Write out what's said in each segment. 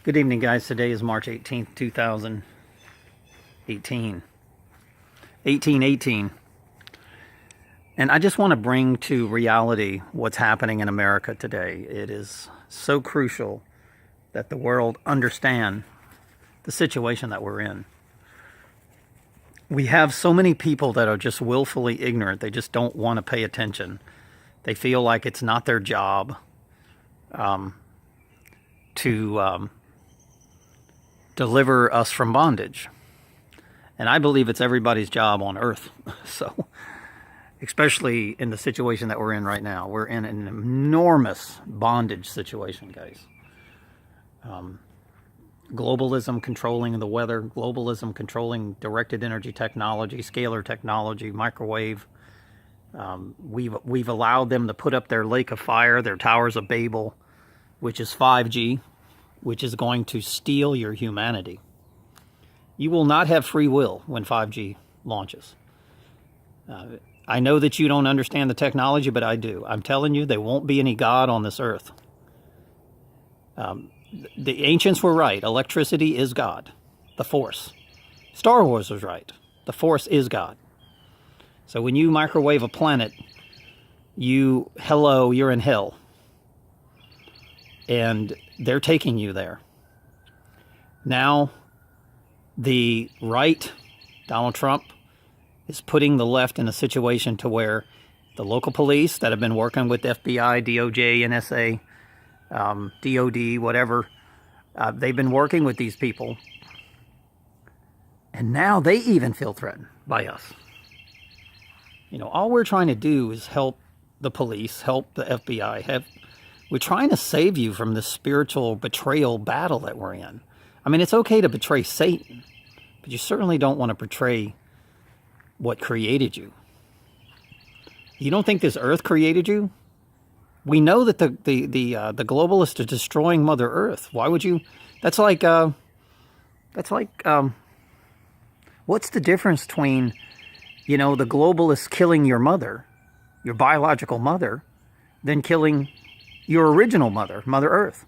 Good evening, guys. Today is March 18th, 2018. 1818. And I just want to bring to reality what's happening in America today. It is so crucial that the world understand the situation that we're in. We have so many people that are just willfully ignorant. They just don't want to pay attention. They feel like it's not their job to deliver us from bondage. And I believe it's everybody's job on earth. So, especially in the situation that we're in right now. We're in an enormous bondage situation, guys. Globalism controlling the weather, globalism controlling directed energy technology, scalar technology, microwave. We've allowed them to put up their lake of fire, their towers of Babel, which is 5G, which is going to steal your humanity. You will not have free will when 5G launches. I know that you don't understand the technology, but I do. I'm telling you, there won't be any God on this earth. The ancients were right. Electricity is God, the Force. Star Wars was right. The Force is God. So when you microwave a planet, you're in hell. And they're taking you there. Now, the right, Donald Trump, is putting the left in a situation to where the local police that have been working with FBI, DOJ, NSA, DOD, whatever, they've been working with these people. And now they even feel threatened by us. You know, all we're trying to do is help the police, help the FBI, we're trying to save you from this spiritual betrayal battle that we're in. I mean, it's okay to betray Satan, but you certainly don't want to betray what created you. You don't think this earth created you? We know that the globalists are destroying Mother Earth. Why would you? That's like what's the difference between, the globalists killing your mother, your biological mother, than killing your original mother, Mother Earth?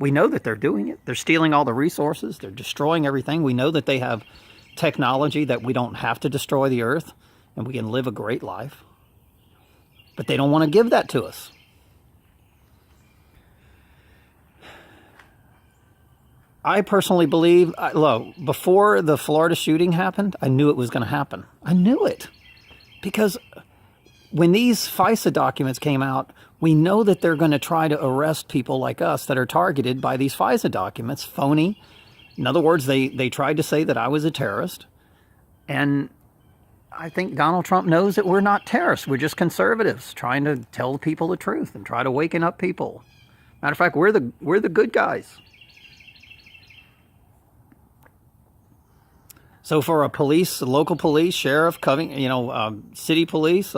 We know that they're doing it. They're stealing all the resources. They're destroying everything. We know that they have technology that we don't have to destroy the earth and we can live a great life. But they don't want to give that to us. I personally believe, before the Florida shooting happened, I knew it was going to happen. I knew it. Because when these FISA documents came out, we know that they're going to try to arrest people like us that are targeted by these FISA documents, phony. In other words, they tried to say that I was a terrorist. And I think Donald Trump knows that we're not terrorists. We're just conservatives trying to tell people the truth and try to waken up people. Matter of fact, we're the good guys. So for a police, local police, sheriff, city police,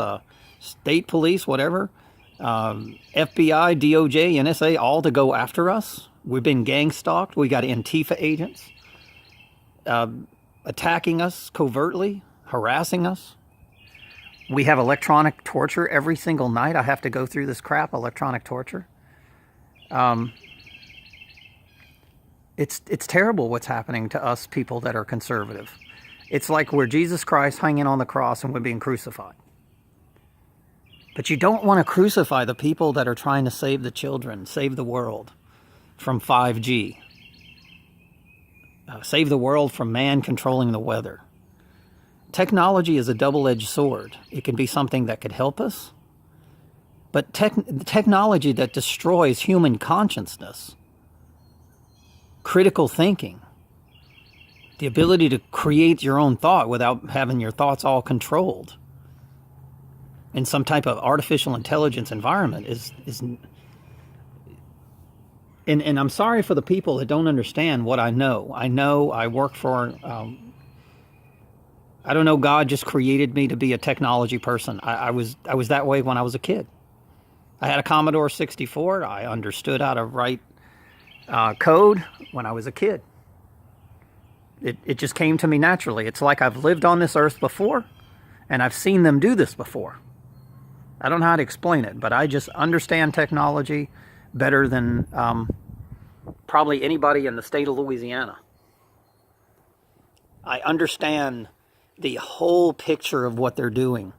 state police, whatever, FBI, DOJ, NSA, all to go after us. We've been gang stalked. We got Antifa agents attacking us covertly, harassing us. We have electronic torture every single night. I have to go through this crap, electronic torture. It's terrible what's happening to us people that are conservative. It's like we're Jesus Christ hanging on the cross and we're being crucified. But you don't want to crucify the people that are trying to save the children, save the world from 5G. Save the world from man controlling the weather. Technology is a double-edged sword. It can be something that could help us, but technology that destroys human consciousness, critical thinking, the ability to create your own thought without having your thoughts all controlled in some type of artificial intelligence environment is and I'm sorry for the people that don't understand what I know. I work for, I don't know, God just created me to be a technology person. I was that way when I was a kid. I had a Commodore 64. I understood how to write code when I was a kid. It just came to me naturally. It's like I've lived on this earth before, and I've seen them do this before. I don't know how to explain it, but I just understand technology better than probably anybody in the state of Louisiana. I understand the whole picture of what they're doing.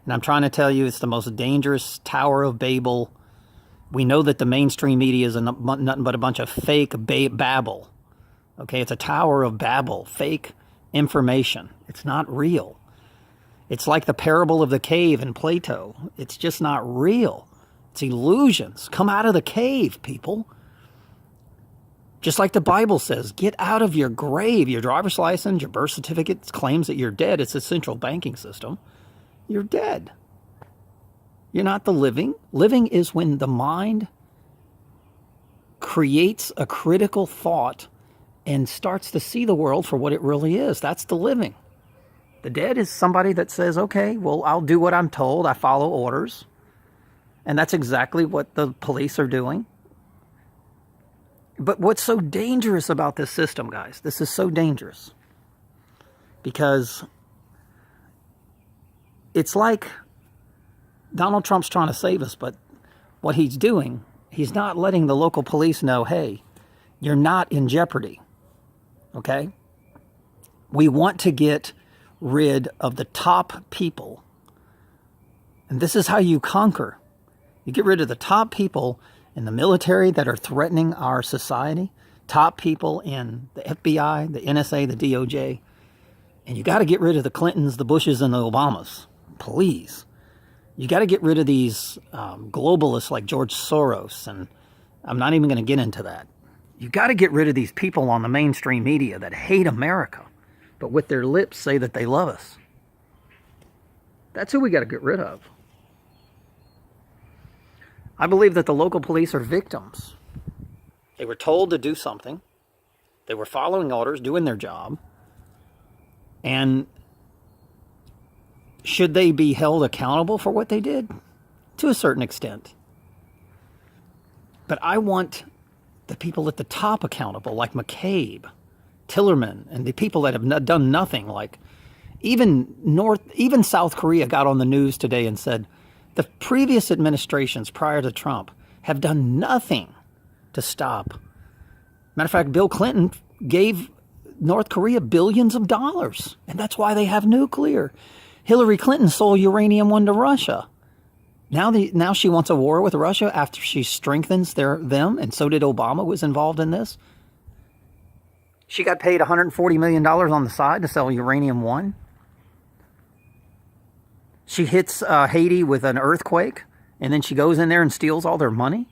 And I'm trying to tell you, it's the most dangerous Tower of Babel. We know that the mainstream media is nothing but a bunch of fake babble. Okay, it's a Tower of Babel, fake information. It's not real. It's like the parable of the cave in Plato. It's just not real. It's illusions. Come out of the cave, people. Just like the Bible says, get out of your grave. Your driver's license, your birth certificate claims that you're dead. It's a central banking system. You're dead. You're not the living. Living is when the mind creates a critical thought and starts to see the world for what it really is. That's the living. The dead is somebody that says, okay, well, I'll do what I'm told. I follow orders. And that's exactly what the police are doing. But what's so dangerous about this system, guys, this is so dangerous. Because it's like Donald Trump's trying to save us, but what he's doing, he's not letting the local police know, hey, you're not in jeopardy. Okay? We want to get rid of the top people. And this is how you conquer. You get rid of the top people in the military that are threatening our society, top people in the FBI, the NSA, the DOJ. And you got to get rid of the Clintons, the Bushes, and the Obamas. Please. You got to get rid of these globalists like George Soros. And I'm not even going to get into that. You got to get rid of these people on the mainstream media that hate America, but with their lips say that they love us. That's who we got to get rid of. I believe that the local police are victims. They were told to do something. They were following orders, doing their job. And should they be held accountable for what they did? To a certain extent. But I want the people at the top accountable, like McCabe, Tillerman, and the people that have done nothing, like even South Korea got on the news today and said, the previous administrations prior to Trump have done nothing to stop. Matter of fact, Bill Clinton gave North Korea billions of dollars, and that's why they have nuclear. Hillary Clinton sold uranium-1 to Russia. Now she wants a war with Russia after she strengthens them, and so did Obama, was involved in this. She got paid $140 million on the side to sell uranium-1. She hits Haiti with an earthquake, and then she goes in there and steals all their money.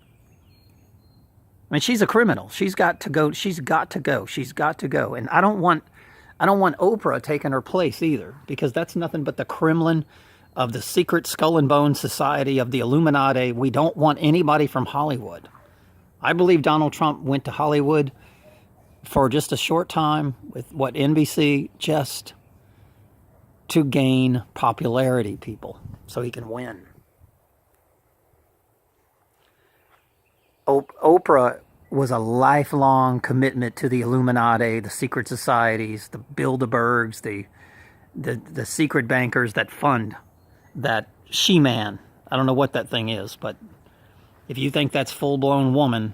I mean, she's a criminal. She's got to go. She's got to go. She's got to go. And I don't want Oprah taking her place either, because that's nothing but the Kremlin of the secret skull and bone society of the Illuminati. We don't want anybody from Hollywood. I believe Donald Trump went to Hollywood for just a short time with NBC, just to gain popularity, people, so he can win. Oprah was a lifelong commitment to the Illuminati, the secret societies, the Bilderbergs, the secret bankers that fund that she-man. I don't know what that thing is, but if you think that's full-blown woman,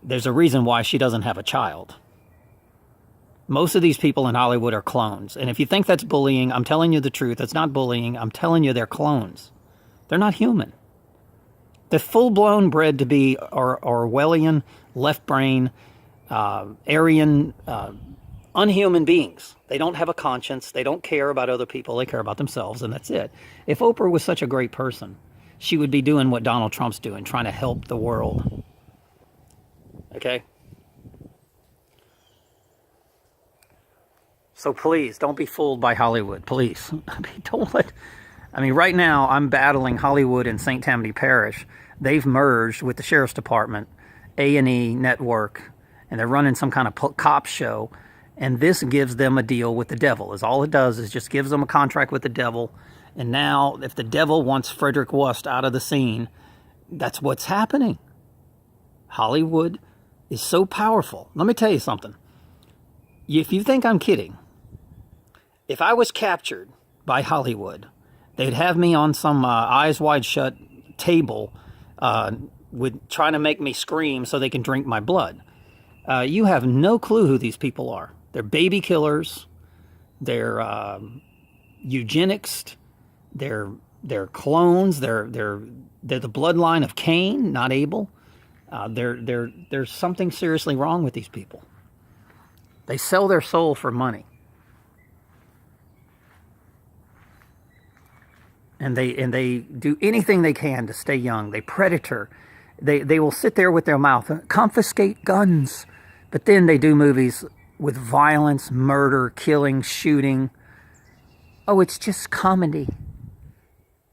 there's a reason why she doesn't have a child. Most of these people in Hollywood are clones. And if you think that's bullying, I'm telling you the truth. It's not bullying. I'm telling you they're clones. They're not human. They're full-blown bred to be Orwellian, left-brain, Aryan, unhuman beings. They don't have a conscience. They don't care about other people. They care about themselves, and that's it. If Oprah was such a great person, she would be doing what Donald Trump's doing, trying to help the world. Okay? So please, don't be fooled by Hollywood. Please. Right now, I'm battling Hollywood and St. Tammany Parish. They've merged with the Sheriff's Department, A&E Network, and they're running some kind of cop show. And this gives them a deal with the devil. Is all it does is just gives them a contract with the devil. And now, if the devil wants Frederick West out of the scene, that's what's happening. Hollywood is so powerful. Let me tell you something. If you think I'm kidding, if I was captured by Hollywood, they'd have me on some eyes wide shut table with trying to make me scream so they can drink my blood. You have no clue who these people are. They're baby killers. They're eugenics. They're clones. They're the bloodline of Cain, not Abel. There's something seriously wrong with these people. They sell their soul for money. And they do anything they can to stay young. They predator. They will sit there with their mouth and confiscate guns. But then they do movies with violence, murder, killing, shooting. Oh, it's just comedy.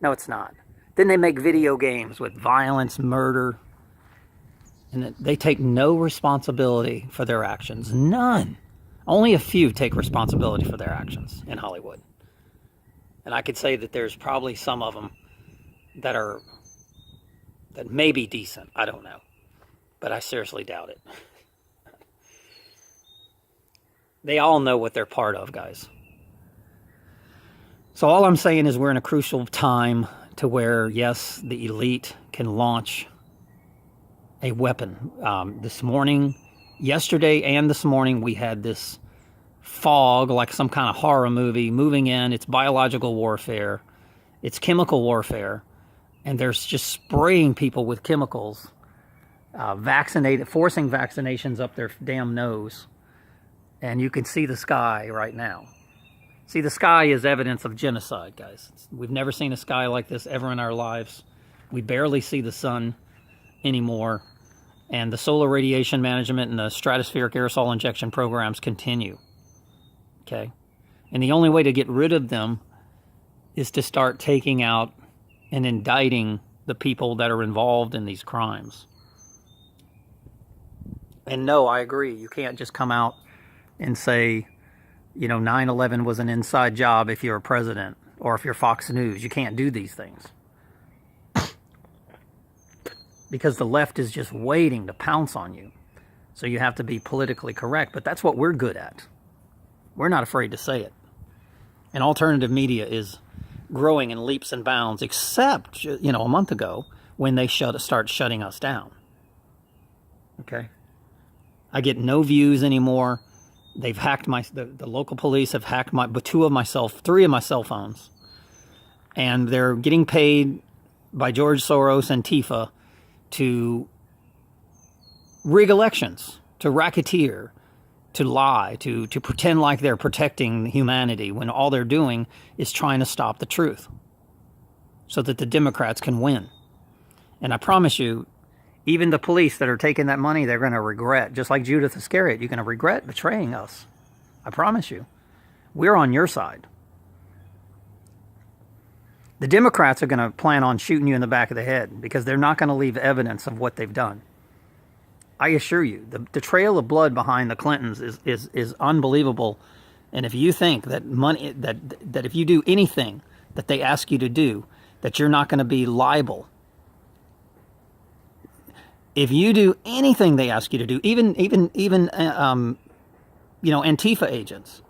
No, it's not. Then they make video games with violence, murder. And they take no responsibility for their actions. None. Only a few take responsibility for their actions in Hollywood. And I could say that there's probably some of them that may be decent. I don't know. But I seriously doubt it. They all know what they're part of, guys. So all I'm saying is we're in a crucial time to where, yes, the elite can launch a weapon. Yesterday and this morning, we had this fog, like some kind of horror movie, moving in. It's biological warfare. It's chemical warfare. And they're just spraying people with chemicals, forcing vaccinations up their damn nose. And you can see the sky right now. See, the sky is evidence of genocide, guys. We've never seen a sky like this ever in our lives. We barely see the sun anymore. And the solar radiation management and the stratospheric aerosol injection programs continue. Okay? And the only way to get rid of them is to start taking out and indicting the people that are involved in these crimes. And no, I agree. You can't just come out and say, 9/11 was an inside job if you're a president or if you're Fox News. You can't do these things. Because the left is just waiting to pounce on you. So you have to be politically correct. But that's what we're good at. We're not afraid to say it. And alternative media is growing in leaps and bounds, except, a month ago when they start shutting us down. Okay? I get no views anymore. They've hacked the local police have hacked three of my cell phones. And they're getting paid by George Soros and Tifa to rig elections, to racketeer, to lie, to pretend like they're protecting humanity when all they're doing is trying to stop the truth so that the Democrats can win. And I promise you, even the police that are taking that money, they're going to regret, just like Judith Iscariot, you're going to regret betraying us. I promise you. We're on your side. The Democrats are going to plan on shooting you in the back of the head because they're not going to leave evidence of what they've done. I assure you, the trail of blood behind the Clintons is unbelievable. And if you think that that if you do anything that they ask you to do, that you're not going to be liable. If you do anything they ask you to do, even Antifa agents,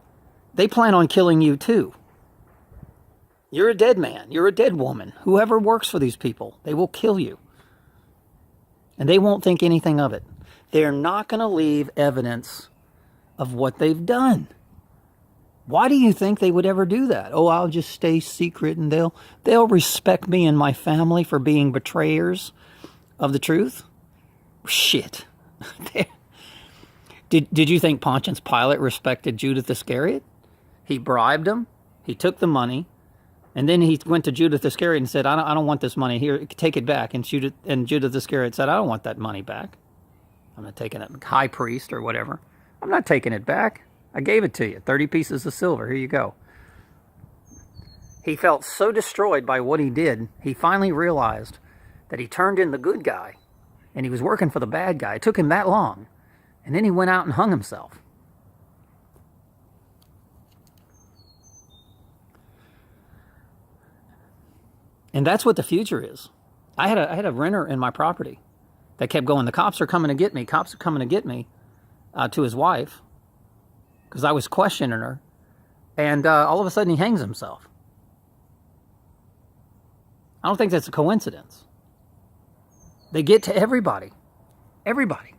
they plan on killing you too. You're a dead man. You're a dead woman. Whoever works for these people, they will kill you. And they won't think anything of it. They're not going to leave evidence of what they've done. Why do you think they would ever do that? Oh, I'll just stay secret and they'll respect me and my family for being betrayers of the truth? Shit. Did you think Pontius Pilate respected Judith Iscariot? He bribed him. He took the money. And then he went to Judith Iscariot and said, I don't want this money. Here, take it back. And Judith Iscariot said, I don't want that money back. I'm not taking it. High priest or whatever. I'm not taking it back. I gave it to you. 30 pieces of silver. Here you go. He felt so destroyed by what he did, he finally realized that he turned in the good guy and he was working for the bad guy. It took him that long. And then he went out and hung himself. And that's what the future is. I had a renter in my property that kept going, the cops are coming to get me. Cops are coming to get me, to his wife, because I was questioning her. And all of a sudden he hangs himself. I don't think that's a coincidence. They get to everybody. Everybody.